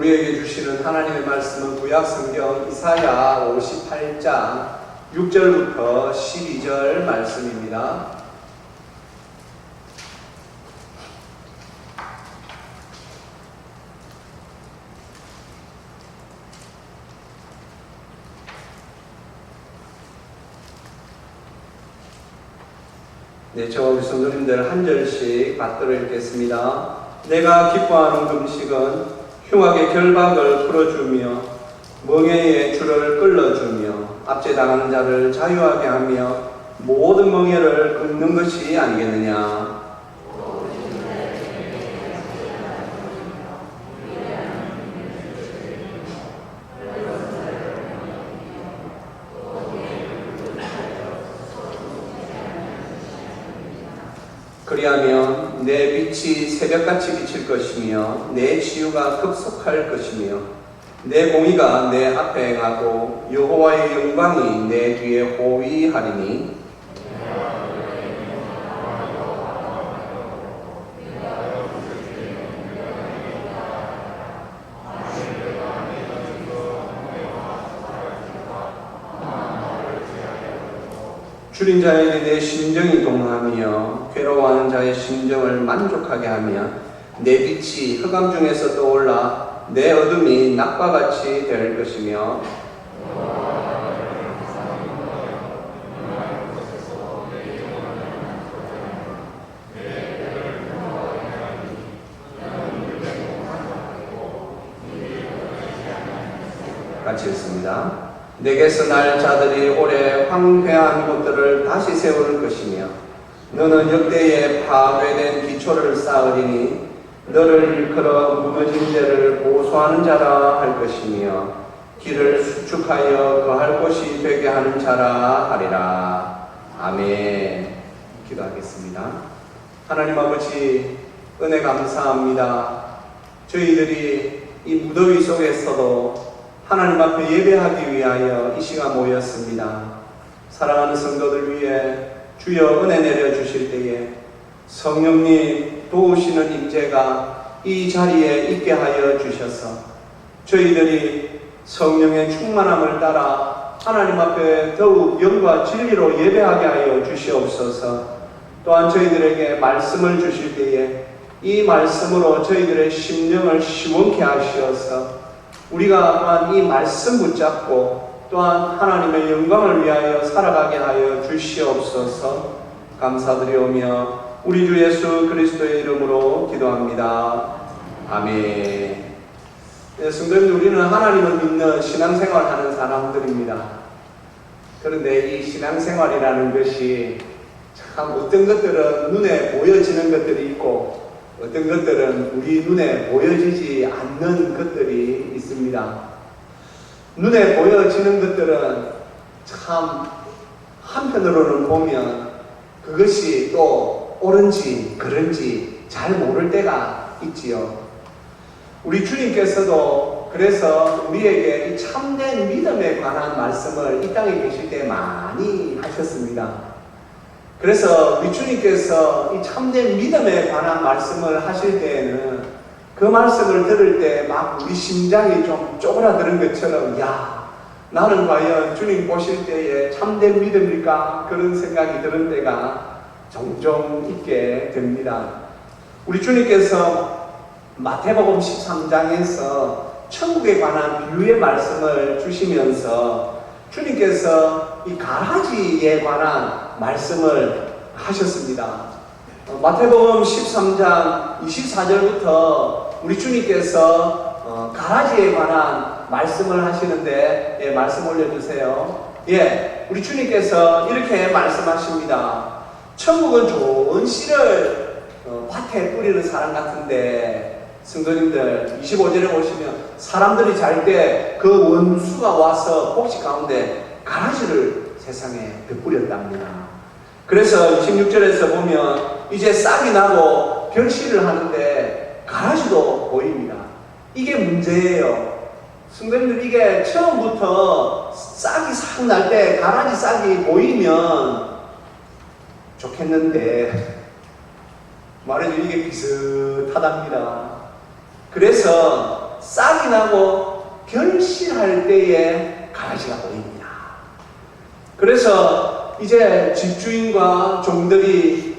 우리에게 주시는 하나님의 말씀은 구약 성경 이사야 58장 6절부터 12절 말씀입니다. 네, 저와 우리 성도님들 한 절씩 받들어 읽겠습니다. 내가 기뻐하는 금식은 흉악의 결박을 풀어주며 멍에의 줄을 끌어주며 압제당하는 자를 자유하게 하며 모든 멍에를 끊는 것이 아니겠느냐. 그리하면 내 빛이 새벽같이 비칠 것이며 내 치유가 급속할 것이며 내 공의가 내 앞에 행하고 여호와의 영광이 내 뒤에 호위하리니 줄인 자에게 내 심정이 동하며 괴로워하는 자의 심정을 만족하게 하며 내 빛이 흑암 중에서 떠올라 내 어둠이 낮과 같이 될 것이며 같이 읽습니다. 내게서 날 자들이 오래 황폐한 곳들을 다시 세울 것이며 너는 역대에 파괴된 기초를 쌓으리니 너를 일컬어 무너진 데를 보수하는 자라 할 것이며 길을 수축하여 거할 곳이 되게 하는 자라 하리라. 아멘. 기도하겠습니다. 하나님 아버지, 은혜 감사합니다. 저희들이 이 무더위 속에서도 하나님 앞에 예배하기 위하여 이 시간 모였습니다. 사랑하는 성도들 위해 주여 은혜 내려주실 때에 성령님 도우시는 임재가 이 자리에 있게 하여 주셔서 저희들이 성령의 충만함을 따라 하나님 앞에 더욱 영과 진리로 예배하게 하여 주시옵소서. 또한 저희들에게 말씀을 주실 때에 이 말씀으로 저희들의 심령을 시원케 하시어서 우리가 또한 이 말씀 붙잡고 또한 하나님의 영광을 위하여 살아가게 하여 주시옵소서. 감사드리오며 우리 주 예수 그리스도의 이름으로 기도합니다. 아멘. 네, 성도님들, 우리는 하나님을 믿는 신앙생활하는 사람들입니다. 그런데 이 신앙생활이라는 것이 참 어떤 것들은 눈에 보여지는 것들이 있고 어떤 것들은 우리 눈에 보여지지 않는 것들이 있습니다. 눈에 보여지는 것들은 참 한편으로는 보면 그것이 또 옳은지 그른지 잘 모를 때가 있지요. 우리 주님께서도 그래서 우리에게 이 참된 믿음에 관한 말씀을 이 땅에 계실 때 많이 하셨습니다. 그래서 우리 주님께서 이 참된 믿음에 관한 말씀을 하실 때에는 그 말씀을 들을 때 막 우리 심장이 좀 쪼그라드는 것처럼 야, 나는 과연 주님 보실 때에 참된 믿음일까? 그런 생각이 드는 때가 종종 있게 됩니다. 우리 주님께서 마태복음 13장에서 천국에 관한 비유의 말씀을 주시면서 주님께서 이 가라지에 관한 말씀을 하셨습니다. 마태복음 13장 24절부터 우리 주님께서 가라지에 관한 말씀을 하시는데, 예, 말씀 올려주세요. 예, 우리 주님께서 이렇게 말씀하십니다. 천국은 좋은 씨를 밭에 뿌리는 사람 같은데, 성도님들 25절에 보시면 사람들이 잘 때 그 원수가 와서 복지 가운데 가라지를 세상에 덧뿌렸답니다. 그래서 26절에서 보면 이제 싹이 나고 결실을 하는데 가라지도 보입니다. 이게 문제예요. 성도님들, 이게 처음부터 싹이 싹 날 때 가라지 싹이 보이면 좋겠는데 말해도 이게 비슷하답니다. 그래서 싹이 나고 결실할 때에 가라지가 보입니다. 그래서 이제 집주인과 종들이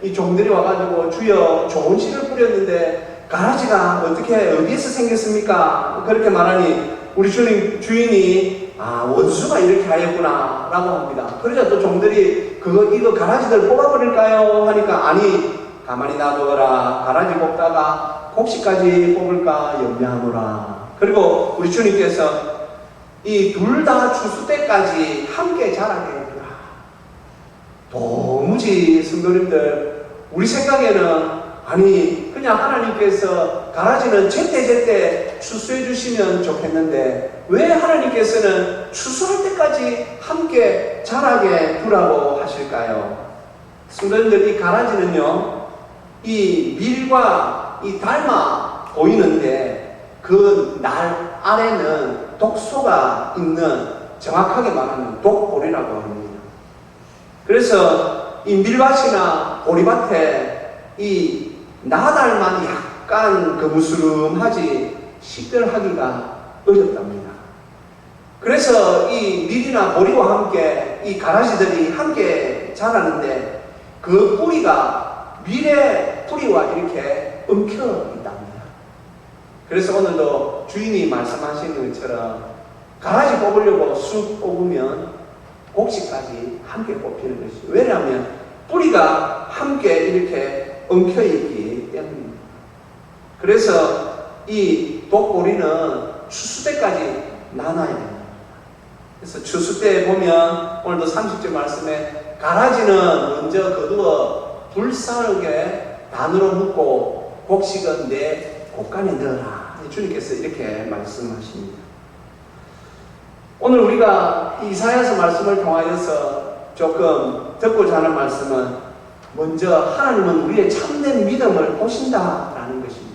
이 종들이 와가지고 주여 좋은 씨를 뿌렸는데 가라지가 어디에서 생겼습니까? 그렇게 말하니 우리 주인이 원수가 이렇게 하였구나 라고 합니다. 그러자 또 종들이 이거 가라지들 뽑아버릴까요? 하니까 아니 가만히 놔두어라. 가라지 뽑다가 곡식까지 뽑을까 염려하노라. 그리고 우리 주님께서 이 둘 다 추수 때까지 함께 자라게 해주라. 도무지 성도님들 우리 생각에는 아니 그냥 하나님께서 가라지는 제때 추수해 주시면 좋겠는데 왜 하나님께서는 추수할 때까지 함께 자라게 두라고 하실까요? 성도님들 이 가라지는요 이 밀과 이 닮아 보이는데 그 날 아래는 독소가 있는 정확하게 말하면 독보리라고 합니다. 그래서 이 밀밭이나 보리밭에 이 나달만 약간 무스름하지 식별하기가 어렵답니다. 그래서 이 밀이나 보리와 함께 이 가라지들이 함께 자라는데 그 뿌리가 밀의 뿌리와 이렇게 엉켜 있답니다. 그래서 오늘도 주인이 말씀하시는 것처럼 가라지 뽑으려고 쑥 뽑으면 곡식까지 함께 뽑히는 것이죠. 왜냐하면 뿌리가 함께 이렇게 엉켜 있기 때문입니다. 그래서 이 독보리는 추수 때까지 나눠야 됩니다. 그래서 추수 때 보면 오늘도 30절 말씀에 가라지는 먼저 거두어 불사르게 단으로 묶고 곡식은 내 곳간에 넣어라. 주님께서 이렇게 말씀하십니다. 오늘 우리가 이사야서 말씀을 통하여서 조금 듣고자 하는 말씀은 먼저 하나님은 우리의 참된 믿음을 보신다라는 것입니다.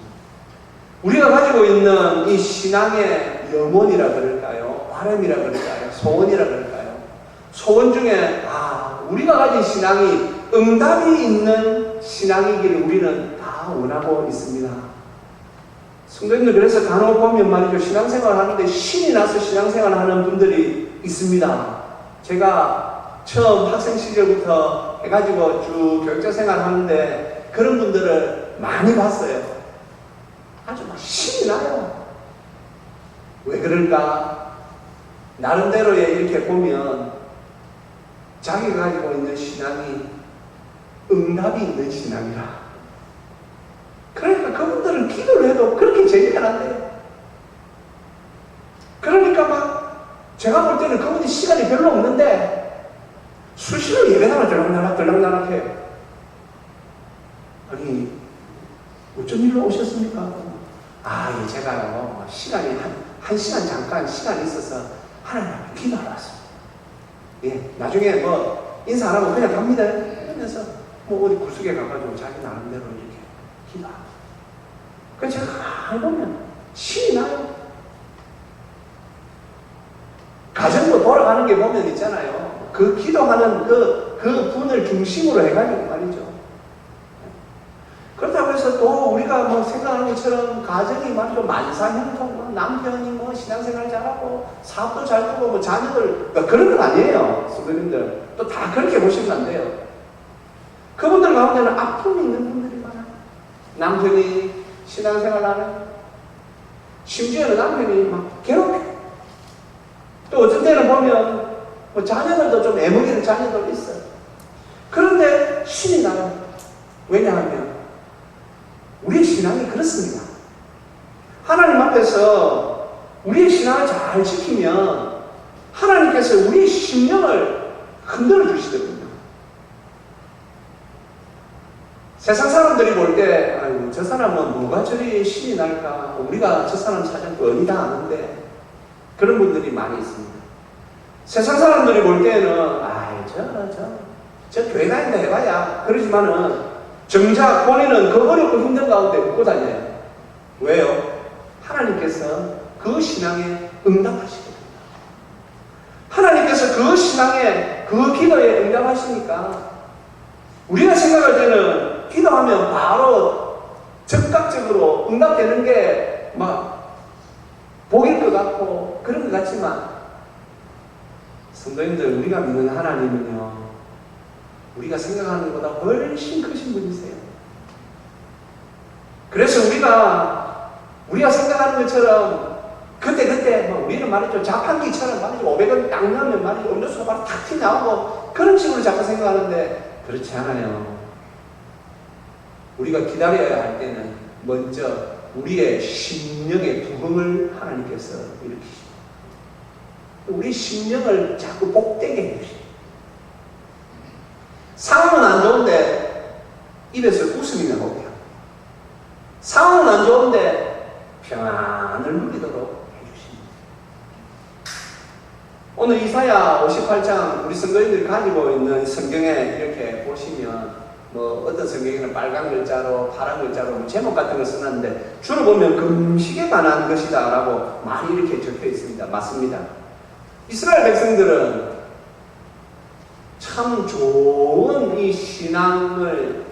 우리가 가지고 있는 이 신앙의 염원이라 그럴까요? 바람이라 그럴까요? 소원이라 그럴까요? 소원 중에 우리가 가진 신앙이 응답이 있는 신앙이기를 우리는 다 원하고 있습니다. 성도님들 그래서 간혹 보면 말이죠. 신앙생활 하는데 신이 나서 신앙생활 하는 분들이 있습니다. 제가 처음 학생 시절부터 해가지고 쭉 교육자 생활 하는데 그런 분들을 많이 봤어요. 아주 막 신이 나요. 왜 그럴까? 나름대로의 이렇게 보면 자기가 가지고 있는 신앙이 응답이 있는 신앙이라. 그러니까 그분들은 기도를 해도 그렇게 재미가 안 돼요. 그러니까 막 제가 볼 때는 그분이 시간이 별로 없는데 수시로 예배당을 들락날락 해요. 아니 어쩐 일로 오셨습니까? 제가요 시간이 한 시간 잠깐 시간이 있어서 하나님 앞에 기도하러 왔습니다. 나중에 인사 안 하고 그냥 갑니다. 그러면서 어디 구석에 가가지고 자기 나름대로 이렇게 기도하고. 그래서 제가 가만히 보면 신이 나요. 가정도 돌아가는 게 보면 있잖아요. 그 기도하는 그 분을 중심으로 해가지고 말이죠. 그렇다고 해서 또 우리가 생각하는 것처럼 가정이 말이죠. 만사형통, 남편이 신앙생활 잘하고, 사업도 잘 되고, 자녀들, 그런 건 아니에요. 성도님들. 또 다 그렇게 보시면 안 돼요. 그분들 가운데는 아픔이 있는 분들이 많아요. 남편이 신앙생활 하는, 심지어는 남편이 막 괴롭혀. 또 어떤 때는 보면, 자녀들도 좀 애먹이는 자녀들도 있어요. 그런데 신이 나요. 왜냐하면, 우리의 신앙이 그렇습니다. 하나님 앞에서 우리의 신앙을 잘 지키면 하나님께서 우리의 심령을 흔들어 주시거든요. 세상 사람들이 볼 때 저 사람은 뭐가 저리 신이 날까? 우리가 저 사람 사정 뻔히 다 아는데 그런 분들이 많이 있습니다. 세상 사람들이 볼 때는 저 교회 다닌다 해봐야 그러지만은 정작 본인은 그 어렵고 힘든 가운데 웃고 다녀요. 왜요? 하나님께서 그 신앙에 응답하시거든요. 하나님께서 그 신앙에 그 기도에 응답하시니까 우리가 생각할 때는 기도하면 바로 즉각적으로 응답되는 게 막 복일 것 같고 그런 것 같지만 성도님들, 우리가 믿는 하나님은요, 우리가 생각하는 것보다 훨씬 크신 분이세요. 그래서 우리가 생각하는 것처럼 그때 뭐 우리는 말이죠, 자판기처럼 말이죠, 500원 딱 넣으면 말이죠, 음료수가 바로 탁 튀어나오고 그런 식으로 자꾸 생각하는데 그렇지 않아요. 우리가 기다려야 할 때는 먼저 우리의 심령의 부흥을 하나님께서 일으키십니다. 우리 심령을 자꾸 복되게 해주십니다. 상황은 안 좋은데 입에서 웃음이 나오고요. 상황은 안 좋은데 평안을 누리도록 해주십니다. 오늘 이사야 58장 우리 성도님들이 가지고 있는 성경에 이렇게 보시면 뭐 어떤 성경에는 빨간 글자로 파란 글자로 제목 같은 걸 써놨는데 주로 보면 금식에 관한 것이다 라고 많이 이렇게 적혀 있습니다. 맞습니다. 이스라엘 백성들은 참 좋은 이 신앙을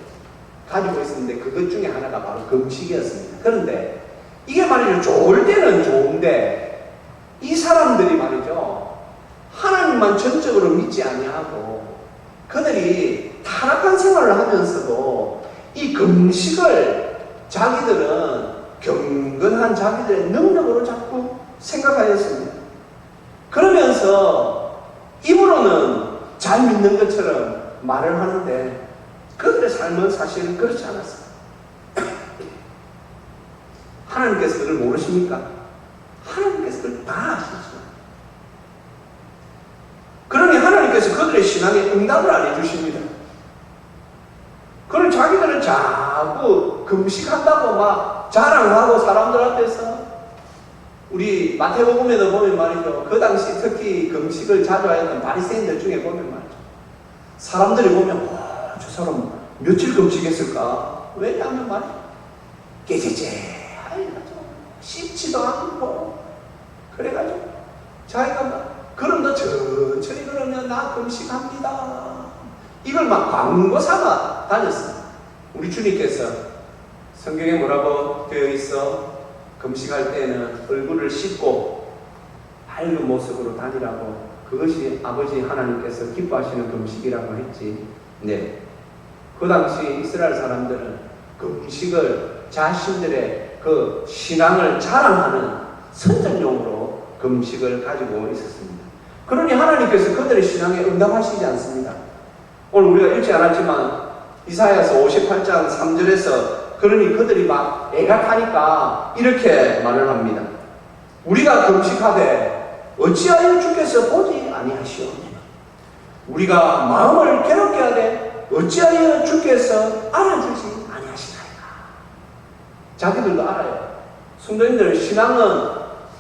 가지고 있었는데 그것 중에 하나가 바로 금식이었습니다. 그런데 이게 말이죠, 좋을 때는 좋은데 이 사람들이 말이죠, 하나님만 전적으로 믿지 아니하고 그들이 타락한 생활을 하면서도 이 금식을 자기들은 경건한 자기들의 능력으로 자꾸 생각하였습니다. 그러면서 입으로는 잘 믿는 것처럼 말을 하는데 그들의 삶은 사실은 그렇지 않았어요. 하나님께서 그걸 모르십니까? 하나님께서 그걸 다 아시죠. 그러니 하나님께서 그들의 신앙에 응답을 안 해주십니다. 그럼 자기들은 자꾸 금식한다고 막 자랑하고 사람들 앞에서, 우리 마태복음에도 보면 말이죠, 그 당시 특히 금식을 자주 하였던 바리새인들 중에 보면 말이죠, 사람들이 보면 저 사람 며칠 금식했을까? 왜냐하면 말이죠, 깨재재해가지고 씹지도 않고 그래가지고 자기가 그럼 너 천천히 그러면 나 금식합니다, 이걸 막 광고 삼아 다녔습니다. 우리 주님께서 성경에 뭐라고 되어 있어? 금식할 때는 얼굴을 씻고 밝은 모습으로 다니라고, 그것이 아버지 하나님께서 기뻐하시는 금식이라고 했지. 네. 그 당시 이스라엘 사람들은 금식을 자신들의 그 신앙을 자랑하는 선전용으로 금식을 가지고 있었습니다. 그러니 하나님께서 그들의 신앙에 응답하시지 않습니다. 오늘 우리가 읽지 않았지만 이사야서 58장 3절에서 그러니 그들이 막 애각하니까 이렇게 말을 합니다. 우리가 금식하되 어찌하여 주께서 보지 아니하시오니, 우리가 마음을 괴롭게 하되 어찌하여 주께서 알아주지 아니하시나이까. 자기들도 알아요. 성도님들, 신앙은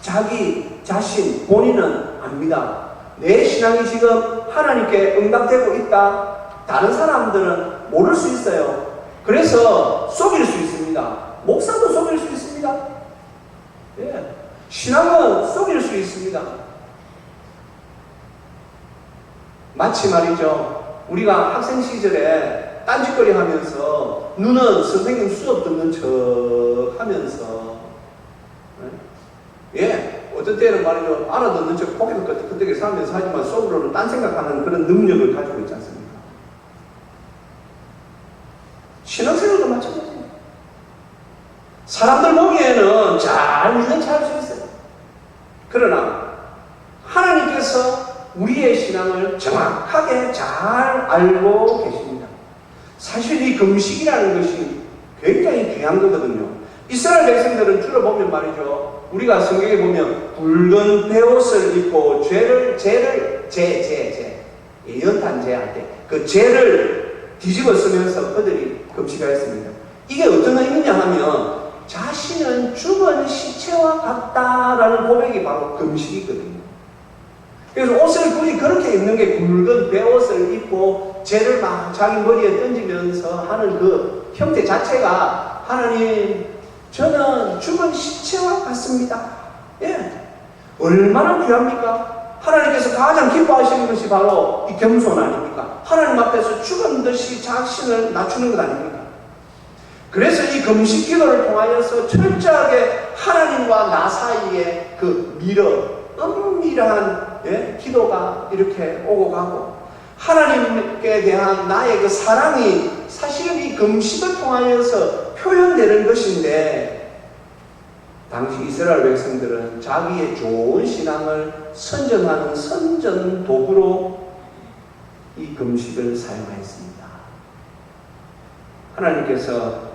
자기 자신 본인은 압니다. 내 신앙이 지금 하나님께 응답되고 있다, 다른 사람들은 모를 수 있어요. 그래서 속일 수 있습니다. 목사도 속일 수 있습니다. 예. 신앙은 속일 수 있습니다. 마치 말이죠, 우리가 학생 시절에 딴짓거리 하면서 눈은 선생님 수업 듣는 척 하면서, 예, 어떤 때는 말이죠, 알아듣는 척 고개도 끄덕끄덕 하면서 하지만 속으로는 딴 생각하는 그런 능력을 가지고 있지 않습니까? 신앙생활도 마찬가지예요. 사람들 보기에는 잘 믿는 척 할 수 있어요. 그러나 하나님께서 우리의 신앙을 정확하게 잘 알고 계십니다. 사실 이 금식이라는 것이 굉장히 귀한 거거든요. 이스라엘 백성들은 주로 보면 말이죠, 우리가 성경에 보면 붉은 베옷을 입고 연탄제 할 때 그 죄를 뒤집어 쓰면서 그들이 금식하였습니다. 이게 어떤 의미냐 하면 자신은 죽은 시체와 같다라는 고백이 바로 금식이거든요. 그래서 옷을 굳이 그렇게 입는 게, 굵은 베옷을 입고 죄를 막 자기 머리에 던지면서 하는 그 형태 자체가, 하나님 저는 죽은 시체와 같습니다. 예, 얼마나 귀합니까? 하나님께서 가장 기뻐하시는 것이 바로 이 겸손 아닙니까? 하나님 앞에서 죽은 듯이 자신을 낮추는 것 아닙니까? 그래서 이 금식 기도를 통하여서 철저하게 하나님과 나 사이에 그 은밀한 기도가 이렇게 오고 가고, 하나님께 대한 나의 그 사랑이 사실은 이 금식을 통하여서 표현되는 것인데, 당시 이스라엘 백성들은 자기의 좋은 신앙을 선전하는 선전 도구로 이 금식을 사용하였습니다. 하나님께서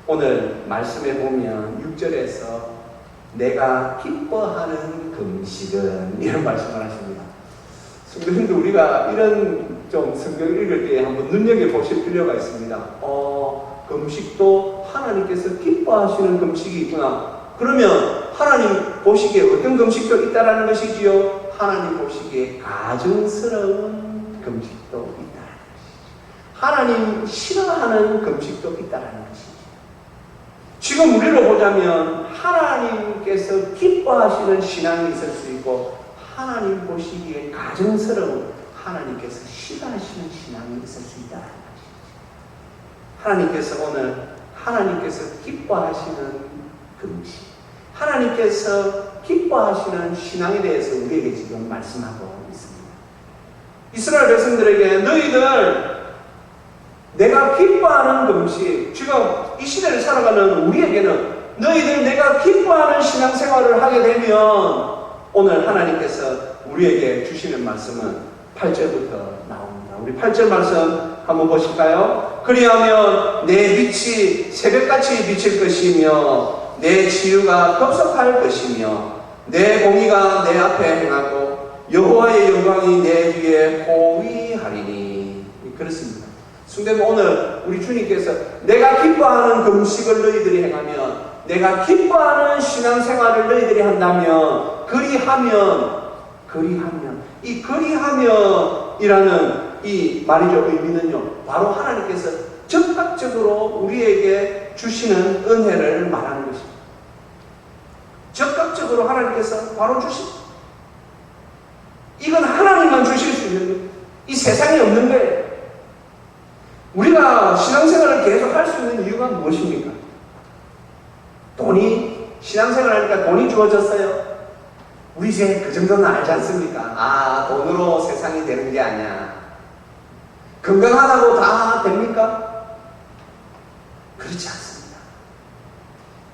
오늘 말씀에 보면 6절에서 내가 기뻐하는 금식은 이런 말씀을 하십니다. 성도님들, 우리가 이런 좀 성경 읽을 때 한번 눈여겨보실 필요가 있습니다. 금식도 하나님께서 기뻐하시는 금식이 있구나. 그러면 하나님 보시기에 어떤 금식도 있다라는 것이지요? 하나님 보시기에 가증스러운 금식도 있다라는 것이죠. 하나님 싫어하는 금식도 있다라는 것이죠. 지금 우리로 보자면 하나님께서 기뻐하시는 신앙이 있을 수 있고, 하나님 보시기에 가증스러운, 하나님께서 싫어하시는 신앙이 있을 수 있다는 것이죠. 하나님께서 오늘 하나님께서 기뻐하시는 금식, 하나님께서 기뻐하시는 신앙에 대해서 우리에게 지금 말씀하고 있습니다. 이스라엘 백성들에게 너희들 내가 기뻐하는 금식, 지금 이 시대를 살아가는 우리에게는 너희들 내가 기뻐하는 신앙생활을 하게 되면, 오늘 하나님께서 우리에게 주시는 말씀은 8절부터 나옵니다. 우리 8절 말씀 한번 보실까요? 그리하면 내 빛이 새벽같이 비칠 것이며 내 치유가 급속할 것이며 내 공의가 내 앞에 행하고 여호와의 영광이 내 뒤에 호위하리니. 그렇습니다. 성도님, 오늘 우리 주님께서 내가 기뻐하는 금식을 너희들이 행하면, 내가 기뻐하는 신앙생활을 너희들이 한다면, 이 그리하면이라는 이 말이죠. 의미는요, 바로 하나님께서 적극적으로 우리에게 주시는 은혜를 말하는 것입니다. 적극적으로 하나님께서 바로 주십니다. 이건 하나님만 주실 수 있는 거예요. 이 세상에 없는 거예요. 우리가 신앙생활을 계속 할 수 있는 이유가 무엇입니까? 신앙생활 하니까 돈이 주어졌어요. 우리 이제 그 정도는 알지 않습니까? 돈으로 세상이 되는 게 아니야. 건강하다고 다 됩니까? 그렇지 않습니다.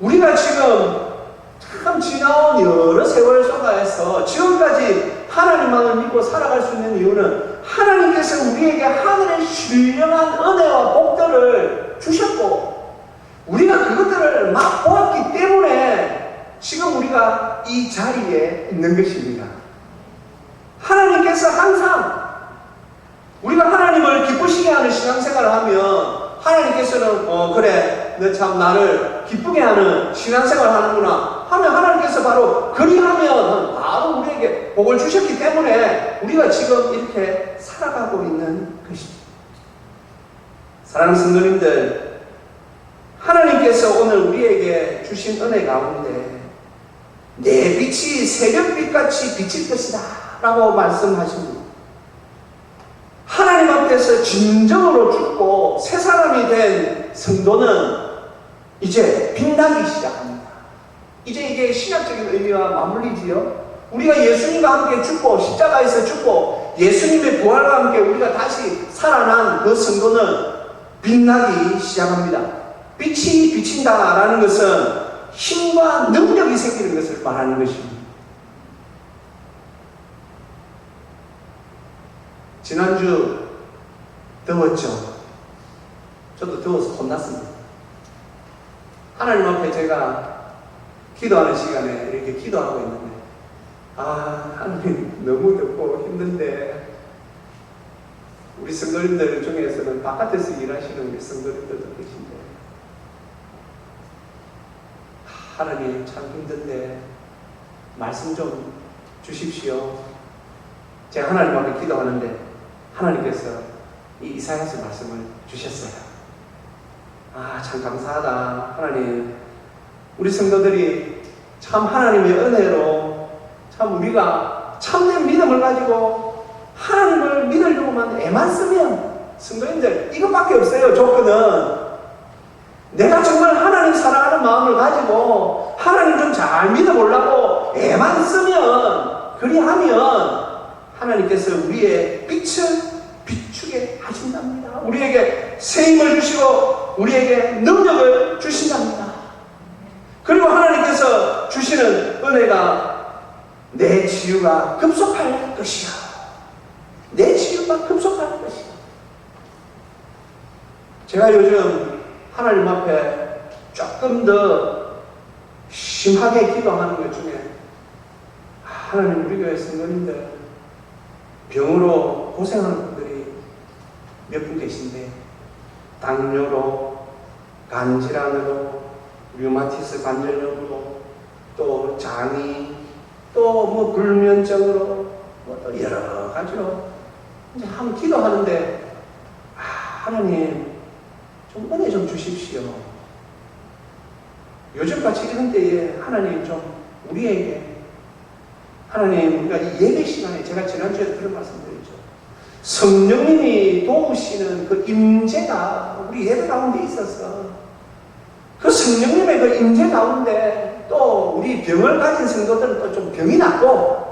우리가 지금 참 지나온 여러 세월 속에서 지금까지 하나님만을 믿고 살아갈 수 있는 이유는 하나님께서 우리에게 하늘의 신령한 은혜와 복들을 주셨고, 우리가 그것들을 막 보았기 때문에 지금 우리가 이 자리에 있는 것입니다. 하나님께서 항상 우리가 하나님을 기쁘시게 하는 신앙생활을 하면, 하나님께서는 그래, 너 참 나를 기쁘게 하는 신앙생활을 하는구나 하면, 하나님께서 바로 그리하면 바로 우리에게 복을 주셨기 때문에 우리가 지금 이렇게 살아가고 있는 것입니다. 사랑하는 성도님들, 하나님께서 오늘 우리에게 주신 은혜 가운데 내 빛이 새벽빛같이 비칠 것이다 라고 말씀하십니다. 하나님 앞에서 진정으로 죽고 새 사람이 된 성도는 이제 빛나기 시작합니다. 이제 이게 신학적인 의미와 맞물리지요. 우리가 예수님과 함께 죽고 십자가에서 죽고 예수님의 부활과 함께 우리가 다시 살아난 그 성도는 빛나기 시작합니다. 빛이 비친다라는 것은 힘과 능력이 생기는 것을 말하는 것입니다. 지난주 더웠죠? 저도 더워서 혼났습니다. 하나님 앞에 제가 기도하는 시간에 이렇게 기도하고 있는데, 하나님 너무 덥고 힘든데, 우리 성도님들 중에서는 바깥에서 일하시는 우리 성도님들도 계신데, 하나님 참 힘든데 말씀 좀 주십시오. 제가 하나님 앞에 기도하는데 하나님께서 이 이사야서 말씀을 주셨어요. 참 감사하다. 하나님, 우리 성도들이 참 하나님의 은혜로 참 우리가 참된 믿음을 가지고 하나님을 믿으려고만 애만 쓰면, 성도님들 이것밖에 없어요. 조건은 생각하고 하나님 좀 잘 믿어보려고 애만 쓰면 그리하면 하나님께서 우리의 빛을 비추게 하신답니다. 우리에게 새 힘을 주시고 우리에게 능력을 주신답니다. 그리고 하나님께서 주시는 은혜가 내 치유가 급속할 것이야. 내 치유가 급속할 것이야. 제가 요즘 하나님 앞에 조금 더 심하게 기도하는 것 중에 하나님 우리 교회 성도님들 병으로 고생하는 분들이 몇 분 계신데 당뇨로 간질환으로 류마티스 관절염으로 또 장이 또 뭐 불면증으로 뭐 또 여러 가지로 이제 한번 기도하는데 하나님 좀 은혜 좀 주십시오. 요즘같이 이런 때에 하나님 좀 우리에게 하나님 우리가 이 예배 시간에 제가 지난주에 그런 말씀드렸죠. 성령님이 도우시는 그 임재가 우리 예배 가운데 있어서 그 성령님의 그 임재 가운데 또 우리 병을 가진 성도들은 또 좀 병이 낫고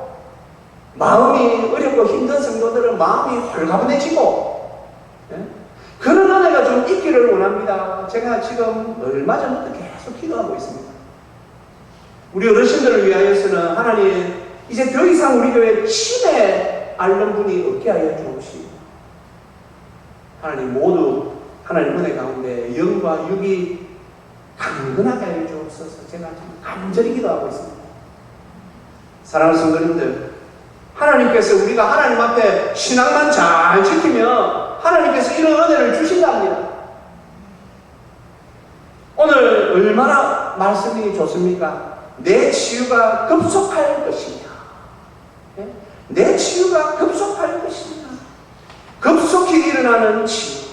마음이 어렵고 힘든 성도들은 마음이 홀가분해지고 그런 은혜가 좀 있기를 원합니다. 제가 지금 얼마 전부터 계속 기도하고 있습니다. 우리 어르신들을 위하여서는 하나님 이제 더 이상 우리 교회에 치매 앓는 분이 없게 하여 주옵시고 하나님 모두 하나님 은혜 가운데 영과 육이 강건하게 하여 주옵소서. 제가 참 간절히 기도하고 있습니다. 사랑하는 성도님들, 하나님께서 우리가 하나님 앞에 신앙만 잘 지키면 하나님께서 이런 은혜를 주신답니다. 오늘 얼마나 말씀이 좋습니까? 내 치유가 급속할 것이냐. 내 치유가 급속할 것이냐. 급속히 일어나는 치유.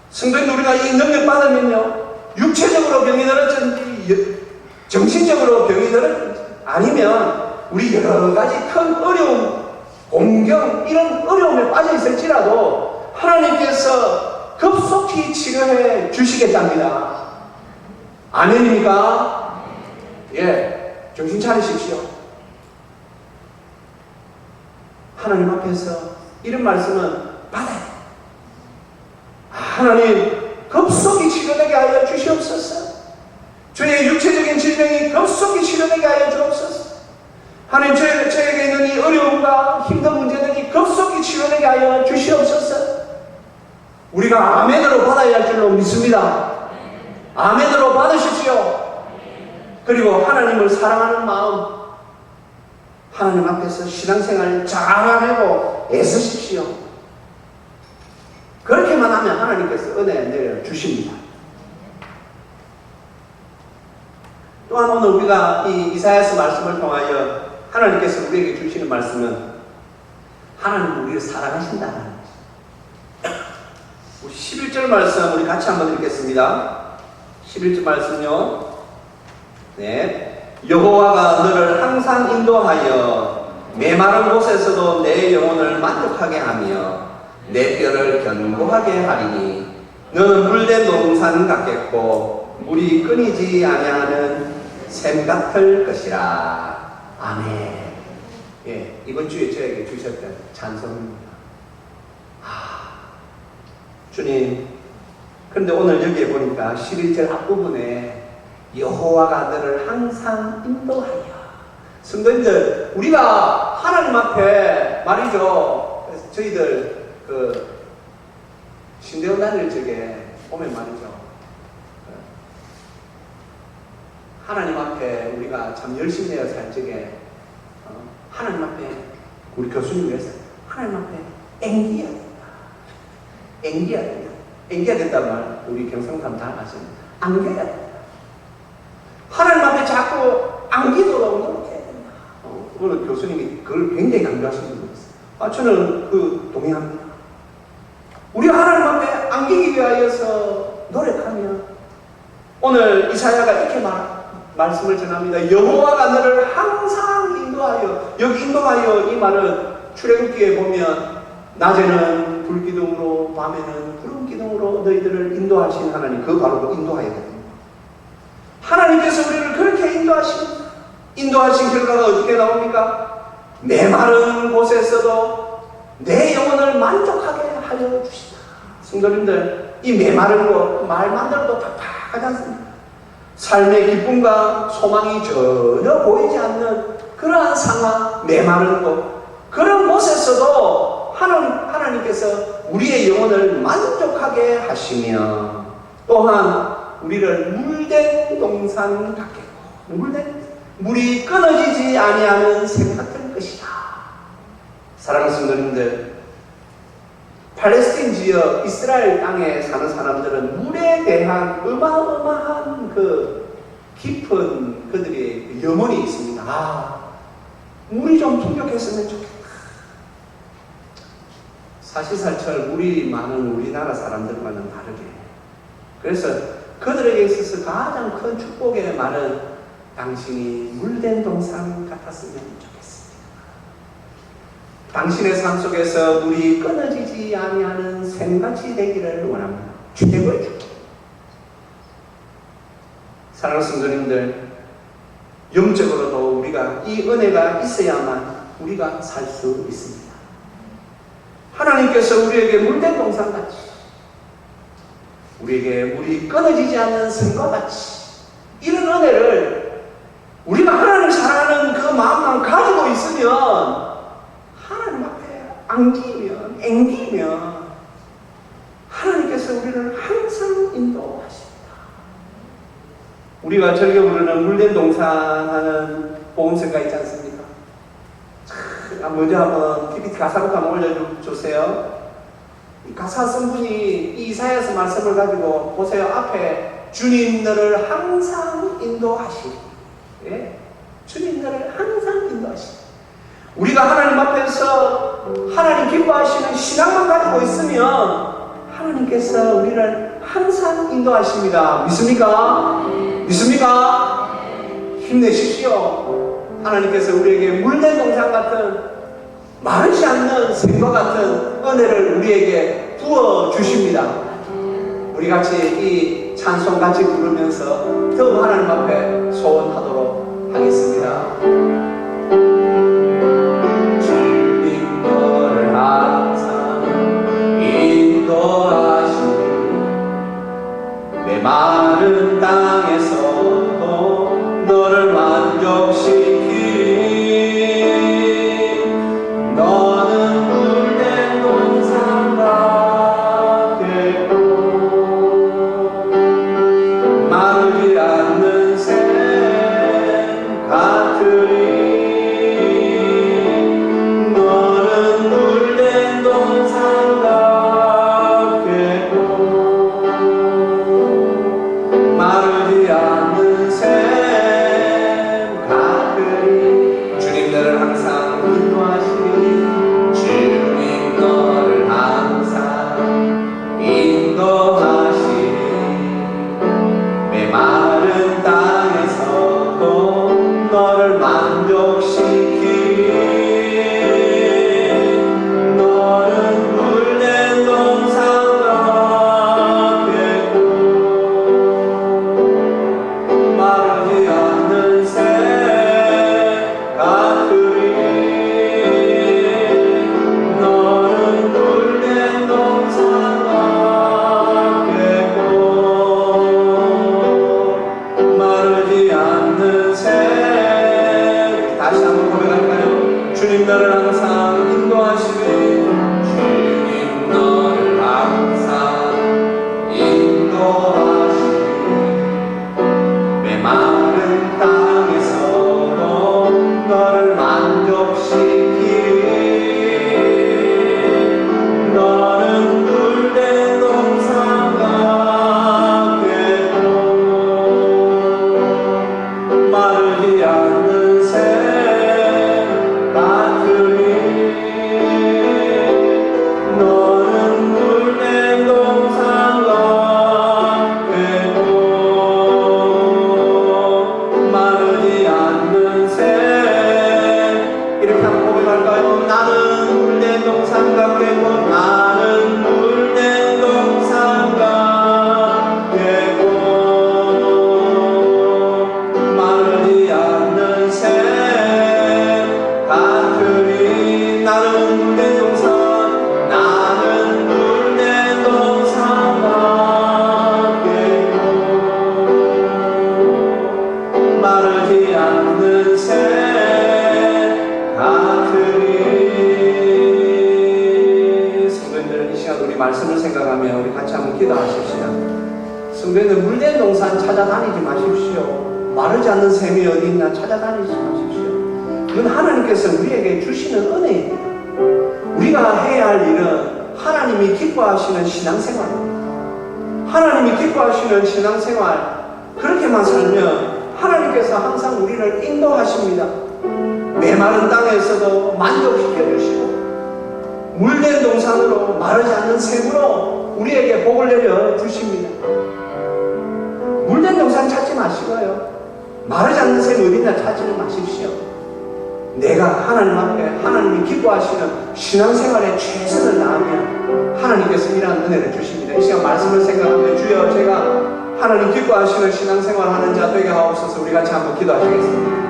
성도님 우리가 이 능력 받으면요, 육체적으로 병이 들었든지 정신적으로 병이 들었든지 아니면 우리 여러 가지 큰 어려움, 공경 이런 어려움에 빠져 있을지라도 하나님께서 급속히 치료해 주시겠답니다. 아멘입니까? 예, 정신 차리십시오. 하나님 앞에서 이런 말씀은 받아요. 하나님 급속히 치료되게 하여 주시옵소서. 저의 육체적인 질병이 급속히 치료되게 하여 주옵소서. 하나님 저에게 있는 이 어려움과 힘든 문제들이 급속히 치료되게 하여 주시옵소서. 우리가 아멘으로 받아야 할 줄로 믿습니다. 아멘으로 받으십시오. 그리고 하나님을 사랑하는 마음, 하나님 앞에서 신앙생활 잘하려고 애쓰십시오. 그렇게만 하면 하나님께서 은혜 내려주십니다. 또한 오늘 우리가 이 이사야서 말씀을 통하여 하나님께서 우리에게 주시는 말씀은 하나님 우리를 사랑하신다는 것입니다. 우리 11절 말씀 우리 같이 한번 읽겠습니다. 11절 말씀요. 네. 여호와가 너를 항상 인도하여 메마른 곳에서도 내 영혼을 만족하게 하며 내 뼈를 견고하게 하리니 너는 물된 농산 같겠고 물이 끊이지 아니하는 샘 같을 것이라. 아멘. 예, 이번 주에 저에게 주셨던 찬송입니다. 주님, 그런데 오늘 여기에 보니까 11절 앞부분에 여호와가 너를 항상 인도하여. 성도님들, 우리가 하나님 앞에 말이죠, 저희들 신대원 다닐 적에 보면 말이죠, 하나님 앞에 우리가 참 열심히 해야 살 적에 하나님 앞에 우리 교수님 위해서 하나님 앞에 앵기해야 된다. 앵기해야 된다. 앵기해야 된다는 말 우리 경상사람 다 아십니다. 안겨야 된다. 하나님 앞에 자꾸 안기도록 노력해야 된다. 오늘 교수님이 그걸 굉장히 강조하시는 분이 있어요. 저는 동의합니다. 우리 하나님 앞에 안기기 위하여서 노력하며 오늘 이사야가 이렇게 말씀을 전합니다. 여호와가 너를 항상 인도하여. 여기 인도하여 이 말은 출애굽기에 보면 낮에는 불기둥으로 밤에는 구름기둥으로 너희들을 인도하신 하나님, 그 바로 인도하여 됩니다. 하나님께서 우리를 그렇게 인도하신 결과가 어떻게 나옵니까? 메마른 곳에서도 내 영혼을 만족하게 하여 주시다. 성도님들, 이 메마른 곳, 말만 들어도 팍팍하지 않습니까? 삶의 기쁨과 소망이 전혀 보이지 않는 그러한 상황, 메마른 곳, 그런 곳에서도 하나님께서 우리의 영혼을 만족하게 하시며, 또한 우리를 물된 동산 같게, 물이 끊어지지 아니하는 샘 같은 것이다. 사랑하는 성도님들, 팔레스틴 지역 이스라엘 땅에 사는 사람들은 물에 대한 어마어마한 그 깊은 그들의 그 염원이 있습니다. 물이 좀 풍족했으면 좋겠다. 사시사철 물이 많은 우리나라 사람들과는 다르게, 그래서 그들에게 있어서 가장 큰 축복의 말은 당신이 물된 동산 같았으면 좋겠습니다. 당신의 삶 속에서 물이 끊어지지 아니하는 샘같이 되기를 원합니다. 최고의 축복. 사랑하는 성도님들, 영적으로도 우리가 이 은혜가 있어야만 우리가 살 수 있습니다. 하나님께서 우리에게 물된 동산같이, 우리에게 물이 끊어지지 않는 샘과 같이, 이런 은혜를 우리가 하나님을 사랑하는 그 마음만 가지고 있으면, 하나님 앞에 앵기면 하나님께서 우리를 항상 인도하십니다. 우리가 즐겨 부르는 물된 동산 하는 복음서가 있지 않습니까? 먼저 한번 PPT 가사부터 한번 올려주세요. 이 가사 쓴 분이 이 이사야서 말씀을 가지고 보세요. 앞에 주님 너를 항상 인도하시리. 예? 주님 너를 항상 인도하시리. 우리가 하나님 앞에서 하나님 기뻐하시는 신앙만 가지고 있으면 하나님께서 우리를 항상 인도하십니다. 믿습니까? 믿습니까? 힘내십시오. 하나님께서 우리에게 물된 동산 같은, 마르지 않는 샘과 같은 은혜를 우리에게 부어주십니다. 우리 같이 이 찬송 같이 부르면서 더욱 하나님 앞에 소원하도록 하겠습니다. 주님 너를 항상 인도하시니 메마른 땅에서도 너를 만족시키니 너는 물된 동산 같겠고 마르지 않는 샘 같으리 너는 물된 동산 같겠고 마르지 않는 샘 같으리 주님 너를 항상 인도하시니 주님 너를 항상 인도하시니 메마른 땅에서도 너를 만족시키니 너는 물된 동산 같겠고 마르지 않는 샘 같으리 너는 물된 동산 같겠고 마르지 않는 샘. 다시 한번 고백할까요? 주님 너를 항상 인도하시니 주님 너를 항상 인도하시니 메마른 땅에서도 너를 만족시키니 너는 물된 동산 같겠고 마르지 않는 샘 같으니 너는 물된 동산 같겠고 성경에는 물된 동산 찾아다니지 마십시오. 마르지 않는 샘이 어디 있나 찾아다니지 마십시오. 그건 하나님께서 우리에게 주시는 은혜입니다. 우리가 해야 할 일은 하나님이 기뻐하시는 신앙생활입니다. 하나님이 기뻐하시는 신앙생활, 그렇게만 살면 하나님께서 항상 우리를 인도하십니다. 메마른 땅에서도 만족시켜 주시고 물된 동산으로 마르지 않는 샘으로 우리에게 복을 내려 주십니다. 물된 동산 찾지 마시고요, 마르지 않는 샘 어디냐 찾지 마십시오. 내가 하나님 앞에 하나님이 기뻐하시는 신앙생활에 최선을 다하면 하나님께서 이러한 은혜를 주십니다. 이 시간 말씀을 생각하면 주여 제가 하나님 기뻐하시는 신앙생활 하는 자 되게 하옵소서. 우리 같이 한번 기도하시겠습니다.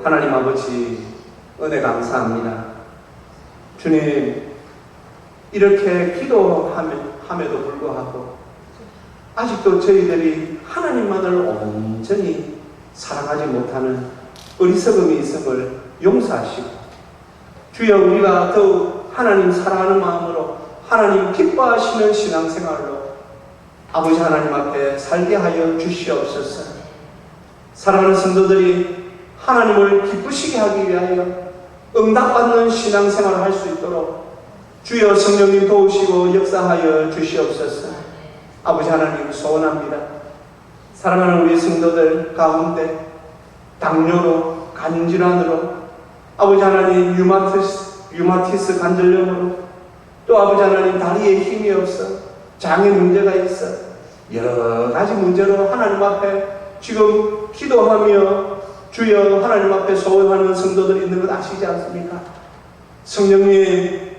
하나님 아버지, 은혜 감사합니다. 주님, 이렇게 기도함에도 불구하고 아직도 저희들이 하나님만을 온전히 사랑하지 못하는 어리석음이 있음을 용서하시고, 주여 우리가 더욱 하나님 사랑하는 마음으로 하나님 기뻐하시는 신앙생활로 아버지 하나님 앞에 살게 하여 주시옵소서. 사랑하는 성도들이 하나님을 기쁘시게 하기 위하여 응답받는 신앙생활을 할 수 있도록 주여 성령님 도우시고 역사하여 주시옵소서. 아버지 하나님 소원합니다. 사랑하는 우리 성도들 가운데 당뇨로, 간질환으로, 아버지 하나님 류마티스 관절염으로, 또 아버지 하나님 다리에 힘이 없어 장애 문제가 있어 여러 가지 문제로 하나님 앞에 지금 기도하며 주여 하나님 앞에 소원하는 성도들이 있는 것 아시지 않습니까? 성령님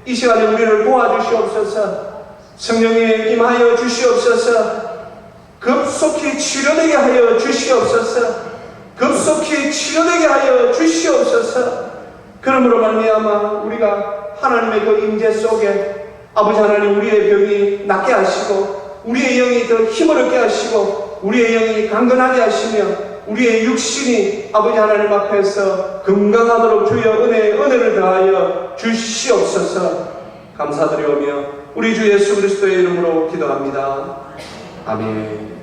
이 시간에 우리를 도와주시옵소서. 성령님 임하여 주시옵소서. 급속히 치료되게 하여 주시옵소서. 급속히 치료되게 하여 주시옵소서. 그러므로 말미암아 우리가 하나님의 그 임재 속에 아버지 하나님 우리의 병이 낫게 하시고 우리의 영이 더 힘을 얻게 하시고 우리의 영이 강건하게 하시며 우리의 육신이 아버지 하나님 앞에서 건강하도록 주여 은혜를 더하여 주시옵소서. 감사드리오며 우리 주 예수 그리스도의 이름으로 기도합니다. 아멘.